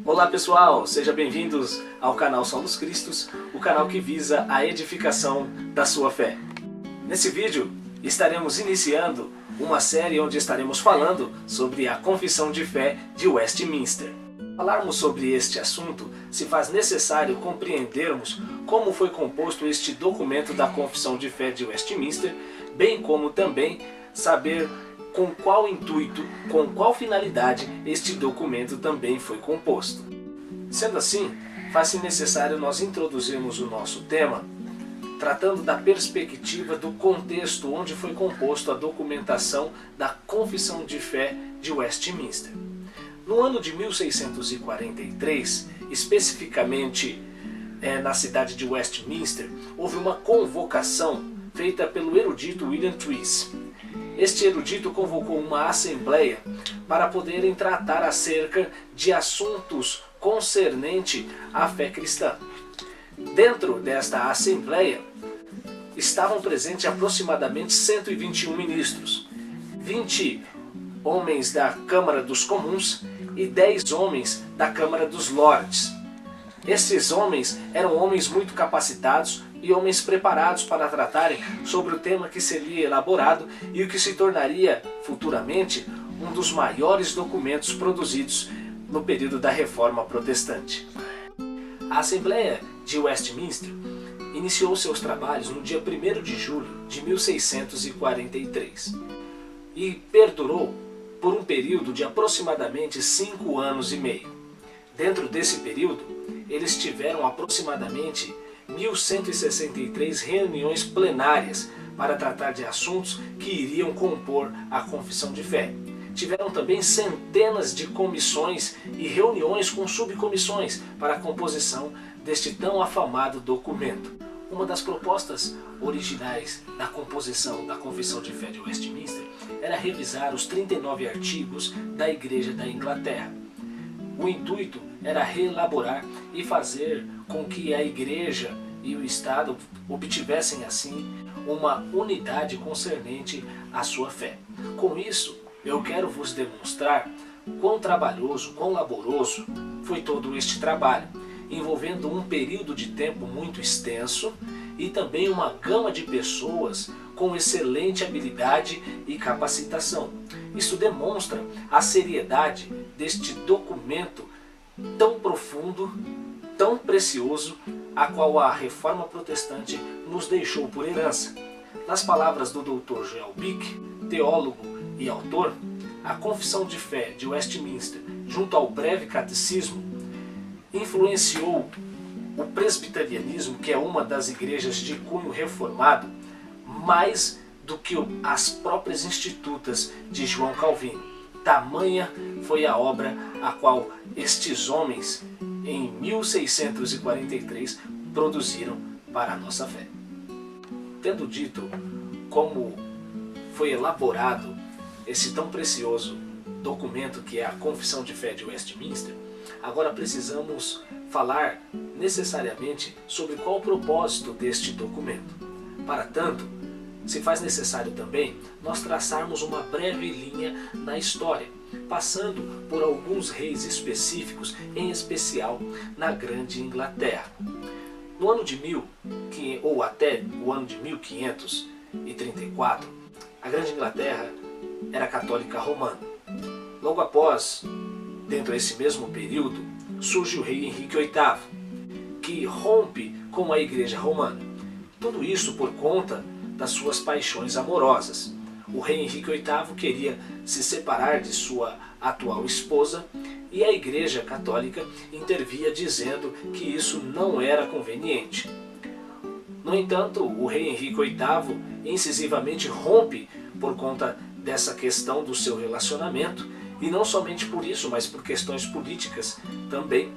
Olá pessoal, sejam bem-vindos ao canal Somos Cristos, o canal que visa a edificação da sua fé. Nesse vídeo estaremos iniciando uma série onde estaremos falando sobre a Confissão de Fé de Westminster. Falarmos sobre este assunto se faz necessário compreendermos como foi composto este documento da Confissão de Fé de Westminster, bem como também saber com qual intuito, com qual finalidade este documento também foi composto. Sendo assim, faz-se necessário nós introduzirmos o nosso tema, tratando da perspectiva do contexto onde foi composto a documentação da Confissão de Fé de Westminster. No ano de 1643, especificamente na cidade de Westminster, houve uma convocação feita pelo erudito William Trees. Este erudito convocou uma assembleia para poderem tratar acerca de assuntos concernentes à fé cristã. Dentro desta assembleia estavam presentes aproximadamente 121 ministros, 20 homens da Câmara dos Comuns e 10 homens da Câmara dos Lordes. Esses homens eram homens muito capacitados e homens preparados para tratarem sobre o tema que seria elaborado e o que se tornaria futuramente um dos maiores documentos produzidos no período da Reforma Protestante. A Assembleia de Westminster iniciou seus trabalhos no dia 1º de julho de 1643 e perdurou por um período de aproximadamente 5 anos e meio. Dentro desse período, eles tiveram aproximadamente 1.163 reuniões plenárias para tratar de assuntos que iriam compor a Confissão de Fé. Tiveram também centenas de comissões e reuniões com subcomissões para a composição deste tão afamado documento. Uma das propostas originais da composição da Confissão de Fé de Westminster era revisar os 39 artigos da Igreja da Inglaterra. O intuito era reelaborar e fazer com que a Igreja e o Estado obtivessem assim uma unidade concernente à sua fé. Com isso, eu quero vos demonstrar quão trabalhoso, quão laboroso foi todo este trabalho, envolvendo um período de tempo muito extenso e também uma gama de pessoas com excelente habilidade e capacitação. Isso demonstra a seriedade deste documento tão profundo, tão precioso, a qual a Reforma Protestante nos deixou por herança. Nas palavras do Dr. Joel Bick, teólogo e autor, a Confissão de Fé de Westminster, junto ao Breve Catecismo, influenciou o presbiterianismo, que é uma das igrejas de cunho reformado, mais do que as próprias institutas de João Calvino. Tamanha foi a obra a qual estes homens, em 1643, produziram para a nossa fé. Tendo dito como foi elaborado esse tão precioso documento que é a Confissão de Fé de Westminster, agora precisamos falar necessariamente sobre qual o propósito deste documento. Para tanto, se faz necessário também nós traçarmos uma breve linha na história, passando por alguns reis específicos, em especial na Grande Inglaterra. No ano de ou até o ano de 1534, a Grande Inglaterra era católica romana. Logo após, dentro desse mesmo período, surge o rei Henrique VIII, que rompe com a Igreja Romana. Tudo isso por conta das suas paixões amorosas. O rei Henrique VIII queria se separar de sua atual esposa e a Igreja Católica intervia dizendo que isso não era conveniente. No entanto, o rei Henrique VIII incisivamente rompe por conta dessa questão do seu relacionamento, e não somente por isso, mas por questões políticas também,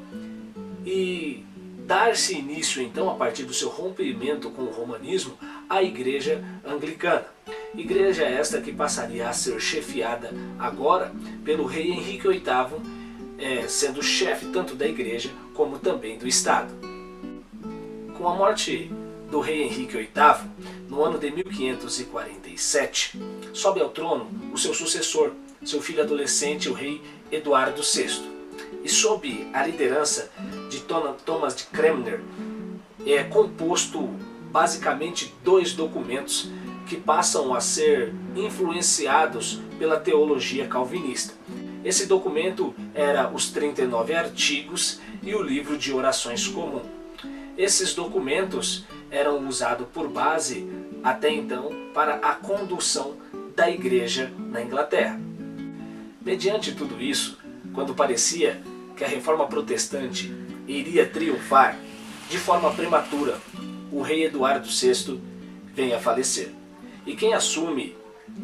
e dar-se início então, a partir do seu rompimento com o romanismo, à Igreja Anglicana. Igreja esta que passaria a ser chefiada agora pelo rei Henrique VIII, sendo chefe tanto da Igreja como também do Estado. Com a morte do rei Henrique VIII, no ano de 1547, sobe ao trono o seu sucessor, seu filho adolescente, o rei Eduardo VI. e sob a liderança de Thomas de Cranmer é composto basicamente dois documentos que passam a ser influenciados pela teologia calvinista. Esse documento era os 39 artigos e o livro de orações comum. Esses documentos eram usados por base, até então, para a condução da igreja na Inglaterra. Mediante tudo isso, quando parecia que a reforma protestante iria triunfar, de forma prematura, o rei Eduardo VI vem a falecer. E quem assume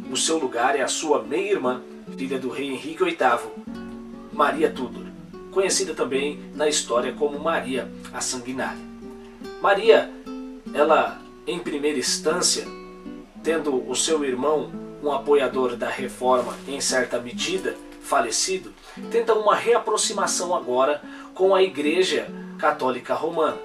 o seu lugar é a sua meia-irmã, filha do rei Henrique VIII, Maria Tudor, conhecida também na história como Maria a Sanguinária. Maria, ela, em primeira instância, tendo o seu irmão, um apoiador da reforma em certa medida, falecido, tenta uma reaproximação agora com a Igreja Católica Romana,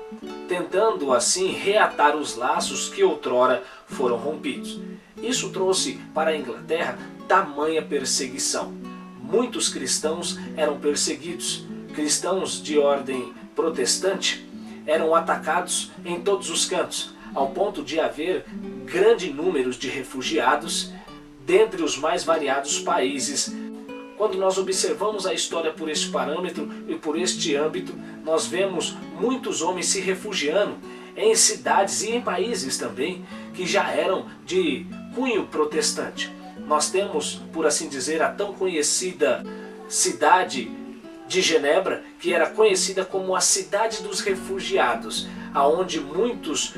tentando assim reatar os laços que outrora foram rompidos. Isso trouxe para a Inglaterra tamanha perseguição. Muitos cristãos eram perseguidos. Cristãos de ordem protestante eram atacados em todos os cantos, ao ponto de haver grande número de refugiados dentre os mais variados países. Quando nós observamos a história por este parâmetro e por este âmbito, nós vemos muitos homens se refugiando em cidades e em países também que já eram de cunho protestante. Nós temos, por assim dizer, a tão conhecida cidade de Genebra, que era conhecida como a cidade dos refugiados, aonde muitos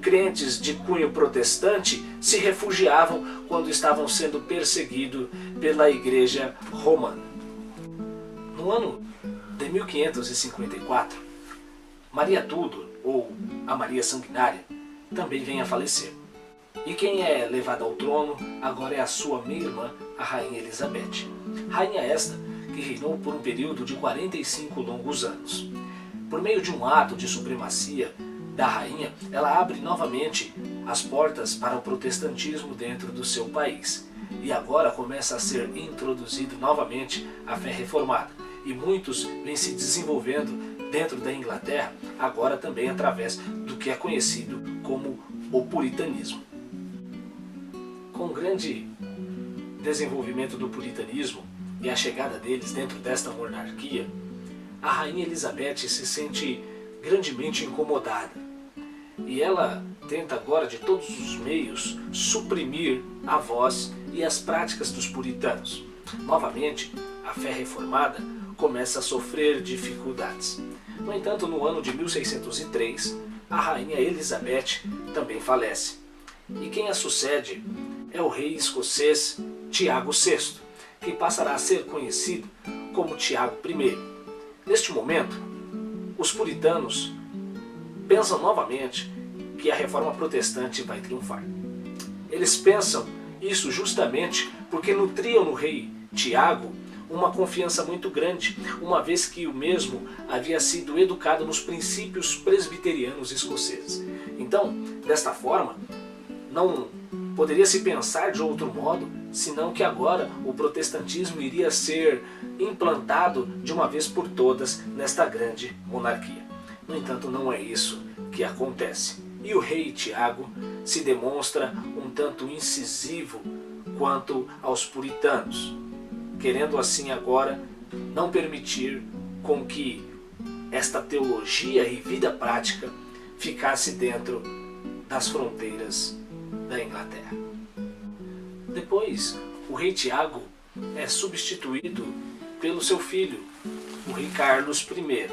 crentes de cunho protestante se refugiavam quando estavam sendo perseguidos pela Igreja Romana. No ano de 1554, Maria Tudor, ou a Maria Sanguinária, também vem a falecer. E quem é levada ao trono agora é a sua meia-irmã, a Rainha Elizabeth. Rainha esta que reinou por um período de 45 longos anos. Por meio de um ato de supremacia da rainha, ela abre novamente as portas para o protestantismo dentro do seu país. E agora começa a ser introduzido novamente a fé reformada. E muitos vêm se desenvolvendo dentro da Inglaterra, agora também através do que é conhecido como o puritanismo. Com o grande desenvolvimento do puritanismo e a chegada deles dentro desta monarquia, a rainha Elizabeth se sente grandemente incomodada. E ela tenta agora de todos os meios suprimir a voz e as práticas dos puritanos. Novamente, a fé reformada começa a sofrer dificuldades. No entanto, no ano de 1603, a rainha Elizabeth também falece. E quem a sucede é o rei escocês Tiago VI, que passará a ser conhecido como Tiago I. Neste momento, os puritanos pensam novamente que a reforma protestante vai triunfar. Eles pensam isso justamente porque nutriam no rei Tiago uma confiança muito grande, uma vez que o mesmo havia sido educado nos princípios presbiterianos escoceses. Então, desta forma, não poderia se pensar de outro modo, senão que agora o protestantismo iria ser implantado de uma vez por todas nesta grande monarquia. No entanto, não é isso que acontece. E o rei Tiago se demonstra um tanto incisivo quanto aos puritanos, querendo assim agora não permitir com que esta teologia e vida prática ficasse dentro das fronteiras da Inglaterra. Depois, o rei Tiago é substituído pelo seu filho, o rei Carlos I,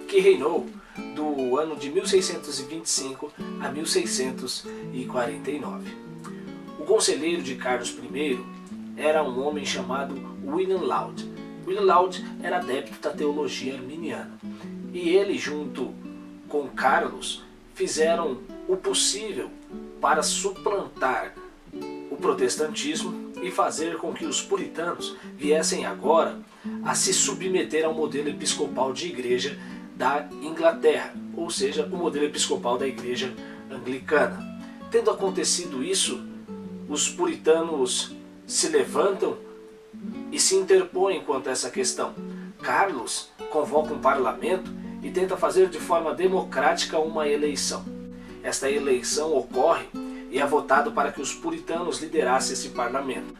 que reinou do ano de 1625 a 1649. O conselheiro de Carlos I era um homem chamado William Laud. William Laud era adepto da teologia arminiana. E ele, junto com Carlos, fizeram o possível para suplantar o protestantismo e fazer com que os puritanos viessem agora a se submeter ao modelo episcopal de igreja da Inglaterra, ou seja, o modelo episcopal da igreja anglicana. Tendo acontecido isso, os puritanos se levantam e se interpõem quanto a essa questão. Carlos convoca um parlamento e tenta fazer de forma democrática uma eleição. Esta eleição ocorre e é votado para que os puritanos liderassem esse parlamento.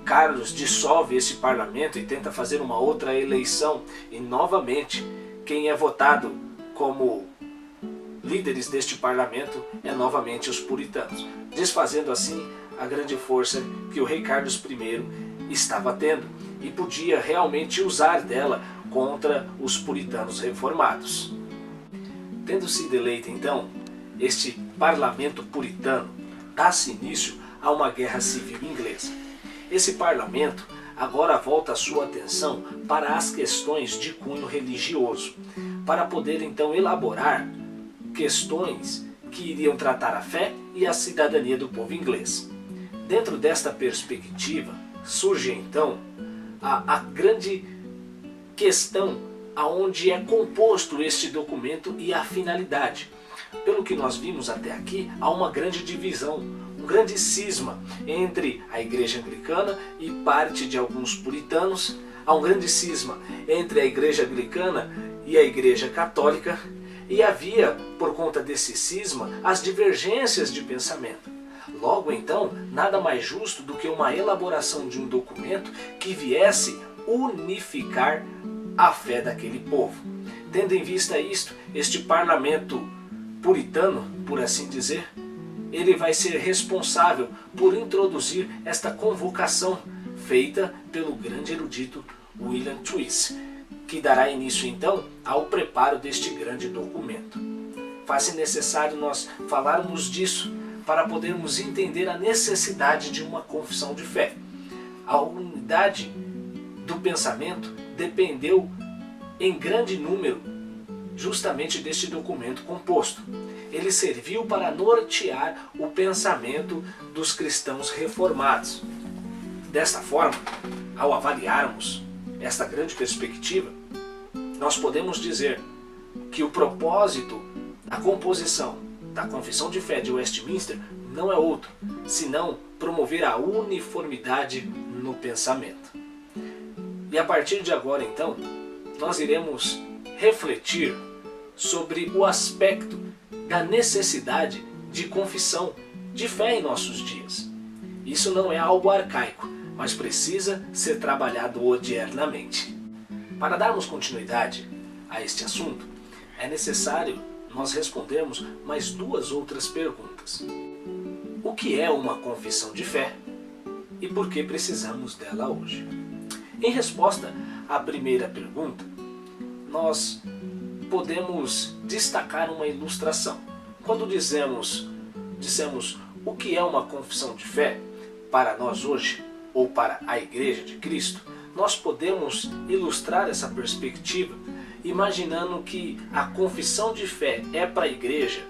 Carlos dissolve esse parlamento e tenta fazer uma outra eleição, e novamente quem é votado como líderes deste parlamento é novamente os puritanos, desfazendo assim a grande força que o rei Carlos I estava tendo e podia realmente usar dela contra os puritanos reformados. Tendo sido eleito então este parlamento puritano, dá-se início a uma guerra civil inglesa. Esse parlamento agora volta a sua atenção para as questões de cunho religioso, para poder então elaborar questões que iriam tratar a fé e a cidadania do povo inglês. Dentro desta perspectiva surge então a grande questão aonde é composto este documento e a finalidade. Pelo que nós vimos até aqui, há uma grande divisão, um grande cisma entre a Igreja Anglicana e parte de alguns puritanos. Há um grande cisma entre a Igreja Anglicana e a Igreja Católica, e havia, por conta desse cisma, as divergências de pensamento. Logo então, nada mais justo do que uma elaboração de um documento que viesse unificar a fé daquele povo. Tendo em vista isto, este parlamento puritano, por assim dizer, ele vai ser responsável por introduzir esta convocação feita pelo grande erudito William Twiss, que dará início então ao preparo deste grande documento. Faz-se necessário nós falarmos disso para podermos entender a necessidade de uma confissão de fé. A unidade do pensamento dependeu em grande número justamente deste documento composto. Ele serviu para nortear o pensamento dos cristãos reformados. Desta forma, ao avaliarmos esta grande perspectiva, nós podemos dizer que o propósito da composição da Confissão de Fé de Westminster não é outro, senão promover a uniformidade no pensamento. E a partir de agora, então, nós iremos refletir sobre o aspecto da necessidade de confissão de fé em nossos dias. Isso não é algo arcaico, mas precisa ser trabalhado odiernamente. Para darmos continuidade a este assunto, é necessário nós respondermos mais duas outras perguntas. O que é uma confissão de fé e por que precisamos dela hoje? Em resposta à primeira pergunta, nós podemos destacar uma ilustração. Quando dissemos o que é uma confissão de fé para nós hoje, ou para a Igreja de Cristo, nós podemos ilustrar essa perspectiva imaginando que a confissão de fé é para a igreja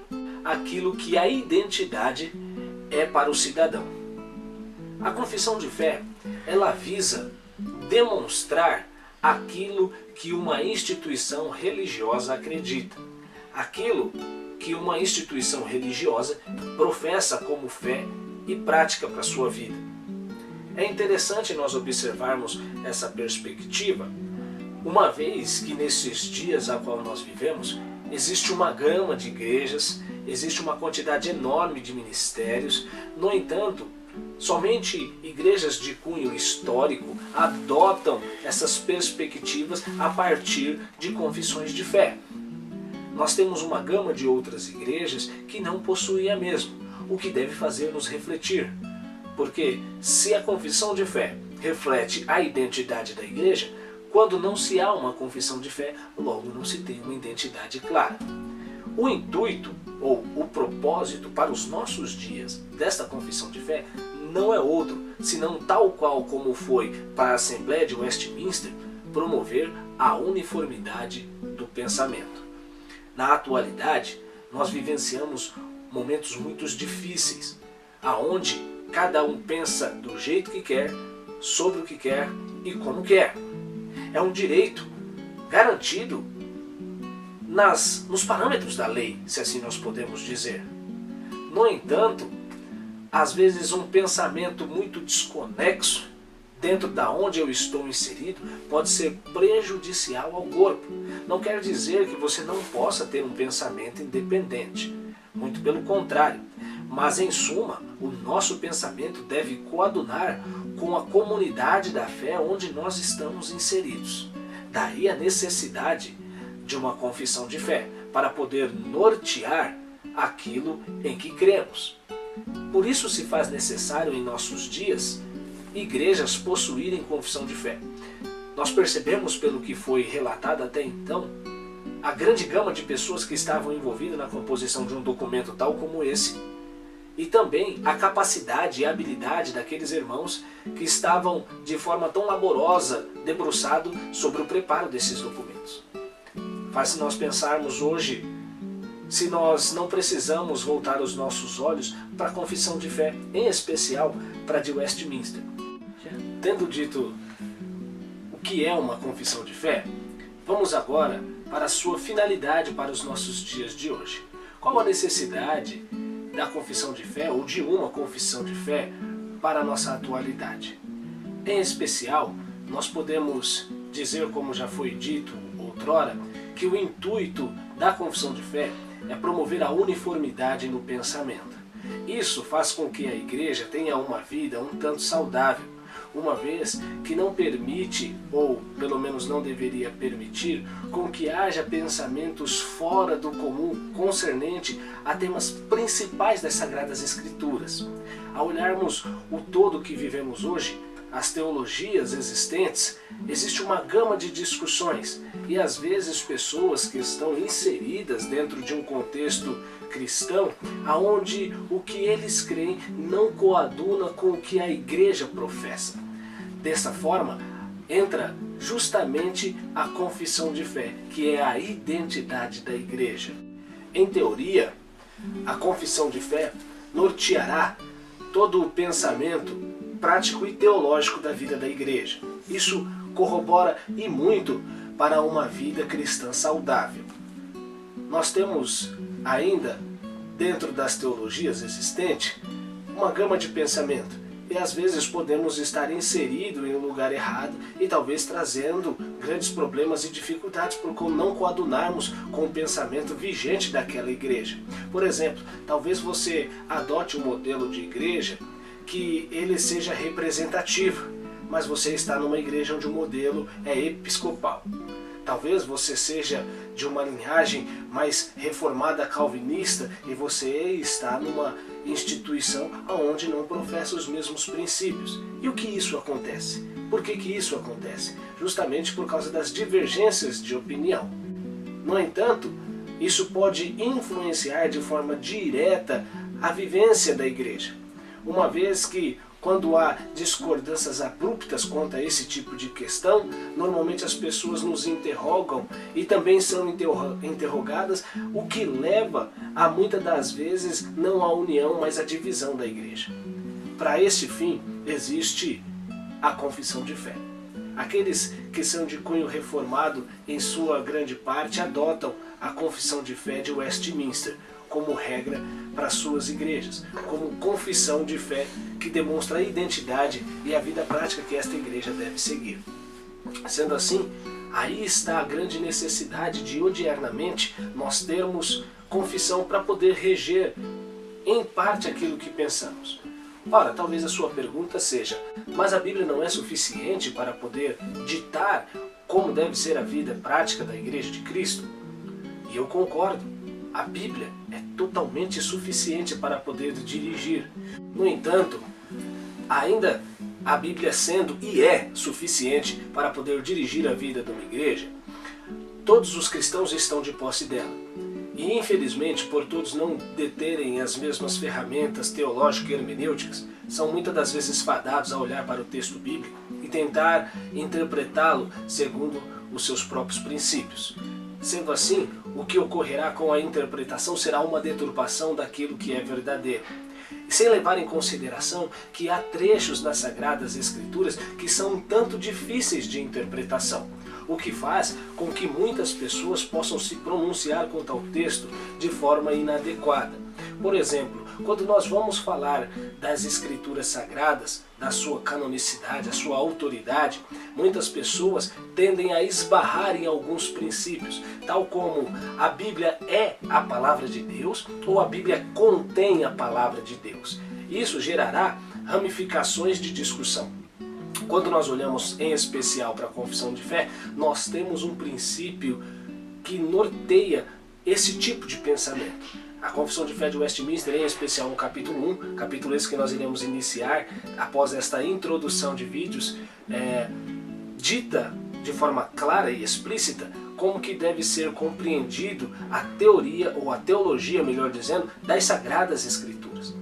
aquilo que a identidade é para o cidadão. A confissão de fé, ela visa demonstrar aquilo que uma instituição religiosa acredita, aquilo que uma instituição religiosa professa como fé e prática para a sua vida. É interessante nós observarmos essa perspectiva, uma vez que nesses dias a qual nós vivemos, existe uma gama de igrejas, existe uma quantidade enorme de ministérios. No entanto, somente igrejas de cunho histórico adotam essas perspectivas a partir de confissões de fé. Nós temos uma gama de outras igrejas que não possuem a mesma, o que deve fazer-nos refletir. Porque se a confissão de fé reflete a identidade da igreja, quando não se há uma confissão de fé, logo não se tem uma identidade clara. O intuito ou o propósito para os nossos dias desta confissão de fé não é outro, senão tal qual como foi para a Assembleia de Westminster, promover a uniformidade do pensamento. Na atualidade, nós vivenciamos momentos muito difíceis, aonde cada um pensa do jeito que quer, sobre o que quer e como quer. É um direito garantido nos parâmetros da lei, se assim nós podemos dizer. No entanto, às vezes um pensamento muito desconexo dentro da onde eu estou inserido pode ser prejudicial ao corpo. Não quer dizer que você não possa ter um pensamento independente. Muito pelo contrário. Mas, em suma, o nosso pensamento deve coadunar com a comunidade da fé onde nós estamos inseridos. Daí a necessidade de uma confissão de fé, para poder nortear aquilo em que cremos. Por isso se faz necessário em nossos dias igrejas possuírem confissão de fé. Nós percebemos, pelo que foi relatado até então, a grande gama de pessoas que estavam envolvidas na composição de um documento tal como esse, e também a capacidade e habilidade daqueles irmãos que estavam de forma tão laborosa debruçado sobre o preparo desses documentos. Faz nós pensarmos hoje se nós não precisamos voltar os nossos olhos para a confissão de fé, em especial para a de Westminster. Tendo dito o que é uma confissão de fé, vamos agora para a sua finalidade para os nossos dias de hoje. Qual a necessidade da confissão de fé ou de uma confissão de fé para a nossa atualidade? Em especial, nós podemos dizer, como já foi dito outrora, que o intuito da confissão de fé é promover a uniformidade no pensamento. Isso faz com que a igreja tenha uma vida um tanto saudável, uma vez que não permite, ou pelo menos não deveria permitir, com que haja pensamentos fora do comum concernente a temas principais das Sagradas Escrituras. Ao olharmos o todo que vivemos hoje, as teologias existentes, existe uma gama de discussões e às vezes pessoas que estão inseridas dentro de um contexto cristão, aonde o que eles creem não coaduna com o que a igreja professa. Dessa forma, entra justamente a confissão de fé, que é a identidade da igreja. Em teoria, a confissão de fé norteará todo o pensamento prático e teológico da vida da igreja. Isso corrobora e muito para uma vida cristã saudável. Nós temos ainda, dentro das teologias existentes, uma gama de pensamento. E às vezes podemos estar inseridos em um lugar errado e talvez trazendo grandes problemas e dificuldades por não coadunarmos com o pensamento vigente daquela igreja. Por exemplo, talvez você adote um modelo de igreja que ele seja representativo, mas você está numa igreja onde o modelo é episcopal. Talvez você seja de uma linhagem mais reformada calvinista e você está numa instituição onde não professa os mesmos princípios. E o que isso acontece? Por que isso acontece? Justamente por causa das divergências de opinião. No entanto, isso pode influenciar de forma direta a vivência da igreja, uma vez que quando há discordâncias abruptas quanto a esse tipo de questão, normalmente as pessoas nos interrogam e também são interrogadas, o que leva a muitas das vezes não a união, mas a divisão da igreja. Para esse fim, existe a confissão de fé. Aqueles que são de cunho reformado, em sua grande parte, adotam a confissão de fé de Westminster como regra para suas igrejas, como confissão de fé que demonstra a identidade e a vida prática que esta igreja deve seguir. Sendo assim, aí está a grande necessidade de odiernamente nós termos confissão para poder reger em parte aquilo que pensamos. Ora, talvez a sua pergunta seja, mas a Bíblia não é suficiente para poder ditar como deve ser a vida prática da Igreja de Cristo? E eu concordo. A Bíblia é totalmente suficiente para poder dirigir. No entanto, ainda a Bíblia sendo e é suficiente para poder dirigir a vida de uma igreja, todos os cristãos estão de posse dela. E infelizmente, por todos não deterem as mesmas ferramentas teológicas e hermenêuticas, são muitas das vezes fadados a olhar para o texto bíblico e tentar interpretá-lo segundo os seus próprios princípios. Sendo assim, o que ocorrerá com a interpretação será uma deturpação daquilo que é verdadeiro. E sem levar em consideração que há trechos nas Sagradas Escrituras que são um tanto difíceis de interpretação, o que faz com que muitas pessoas possam se pronunciar quanto ao texto de forma inadequada. Por exemplo, quando nós vamos falar das Escrituras Sagradas, da sua canonicidade, a sua autoridade, muitas pessoas tendem a esbarrar em alguns princípios, tal como a Bíblia é a palavra de Deus ou a Bíblia contém a palavra de Deus. Isso gerará ramificações de discussão. Quando nós olhamos em especial para a confissão de fé, nós temos um princípio que norteia esse tipo de pensamento. A Confissão de Fé de Westminster, em especial no capítulo 1, capítulo esse que nós iremos iniciar após esta introdução de vídeos, dita de forma clara e explícita como que deve ser compreendido a teoria, ou a teologia, melhor dizendo, das Sagradas Escrituras.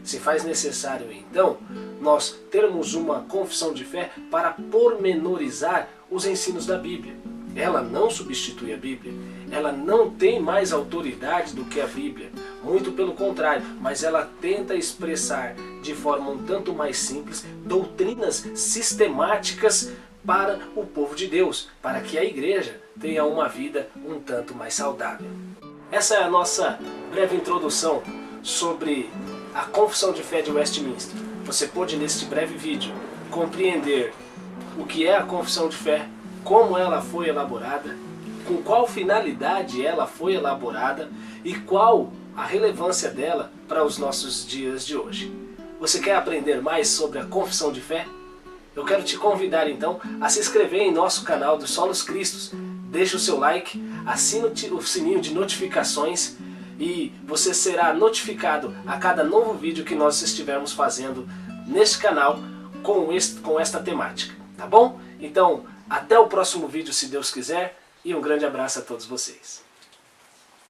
Se faz necessário, então, nós termos uma confissão de fé para pormenorizar os ensinos da Bíblia. Ela não substitui a Bíblia, ela não tem mais autoridade do que a Bíblia, muito pelo contrário, mas ela tenta expressar de forma um tanto mais simples doutrinas sistemáticas para o povo de Deus, para que a igreja tenha uma vida um tanto mais saudável. Essa é a nossa breve introdução sobre a Confissão de Fé de Westminster. Você pôde, neste breve vídeo, compreender o que é a Confissão de Fé, como ela foi elaborada, com qual finalidade ela foi elaborada e qual a relevância dela para os nossos dias de hoje. Você quer aprender mais sobre a Confissão de Fé? Eu quero te convidar então a se inscrever em nosso canal dos Solos Cristos. Deixe o seu like, assine o sininho de notificações e você será notificado a cada novo vídeo que nós estivermos fazendo neste canal com esta temática, tá bom? Então, até o próximo vídeo, se Deus quiser, e um grande abraço a todos vocês.